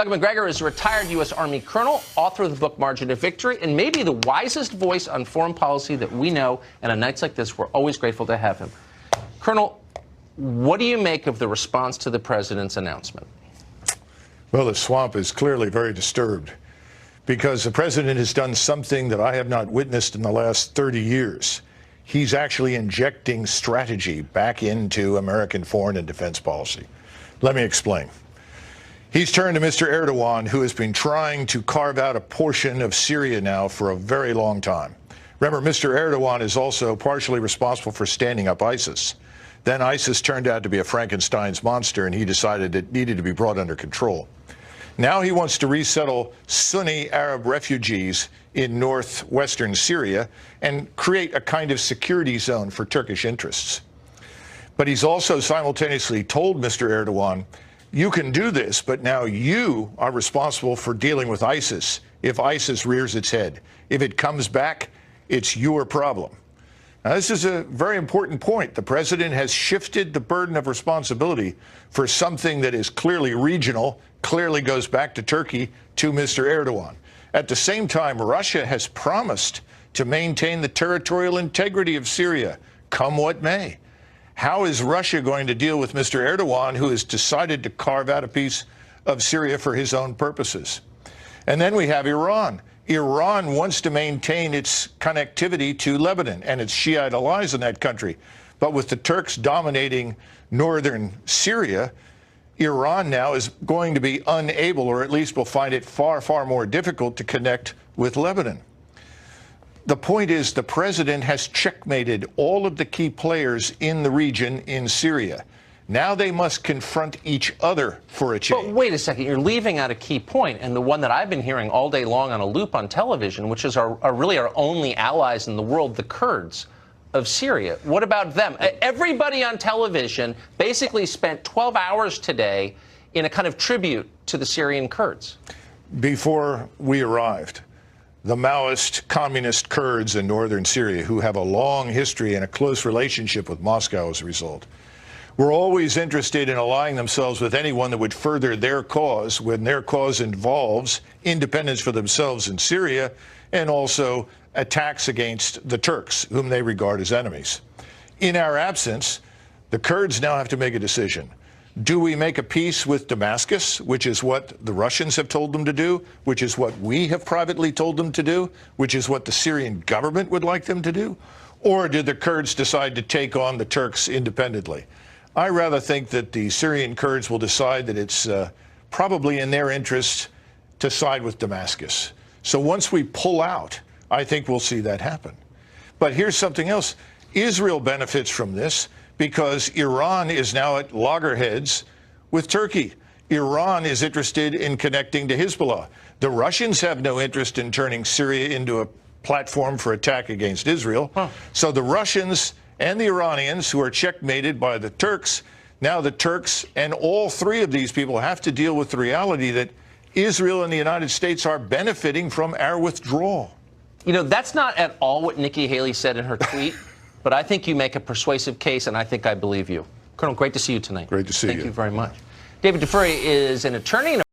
Doug McGregor is a retired U.S. Army colonel, author of the book Margin of Victory, and maybe the wisest voice on foreign policy that we know. And on nights like this, we're always grateful to have him. Colonel, what do you make of the response to the president's announcement? Well, the swamp is clearly very disturbed because the president has done something that I have not witnessed in the last 30 years. He's actually injecting strategy back into American foreign and defense policy. Let me explain. He's turned to Mr. Erdogan, who has been trying to carve out a portion of Syria now for a very long time. Remember, Mr. Erdogan is also partially responsible for standing up ISIS. Then ISIS turned out to be a Frankenstein's monster, and he decided it needed to be brought under control. Now he wants to resettle Sunni Arab refugees in northwestern Syria and create a kind of security zone for Turkish interests. But he's also simultaneously told Mr. Erdogan, you can do this, but now you are responsible for dealing with ISIS if ISIS rears its head. If it comes back, it's your problem. Now, this is a very important point. The president has shifted the burden of responsibility for something that is clearly regional, clearly goes back to Turkey, to Mr. Erdogan. At the same time, Russia has promised to maintain the territorial integrity of Syria, come what may. How is Russia going to deal with Mr. Erdogan, who has decided to carve out a piece of Syria for his own purposes? And then we have Iran. Iran wants to maintain its connectivity to Lebanon and its Shiite allies in that country. But with the Turks dominating northern Syria, Iran now is going to be unable, or at least will find it far, far more difficult to connect with Lebanon. The point is the president has checkmated all of the key players in the region in Syria. Now they must confront each other for a change. But wait a second, you're leaving out a key point, and the one that I've been hearing all day long on a loop on television, which is really our only allies in the world, the Kurds of Syria. What about them? Everybody on television basically spent 12 hours today in a kind of tribute to the Syrian Kurds. Before we arrived, the Maoist communist Kurds in northern Syria, who have a long history and a close relationship with Moscow as a result, were always interested in allying themselves with anyone that would further their cause when their cause involves independence for themselves in Syria and also attacks against the Turks, whom they regard as enemies. In our absence, the Kurds now have to make a decision. Do we make a peace with Damascus, which is what the Russians have told them to do, which is what we have privately told them to do, which is what the Syrian government would like them to do? Or did the Kurds decide to take on the Turks independently? I rather think that the Syrian Kurds will decide that it's probably in their interest to side with Damascus. So once we pull out, I think we'll see that happen. But here's something else. Israel benefits from this because Iran is now at loggerheads with Turkey. Iran is interested in connecting to Hezbollah. The Russians have no interest in turning Syria into a platform for attack against Israel. So the Russians and the Iranians, who are checkmated by the Turks, now the Turks and all three of these people have to deal with the reality that Israel and the United States are benefiting from our withdrawal. You know, that's not at all what Nikki Haley said in her tweet, but I think you make a persuasive case, and I think I believe you. Colonel, great to see you tonight. Great to see you. Thank you very much. David Dufury is an attorney.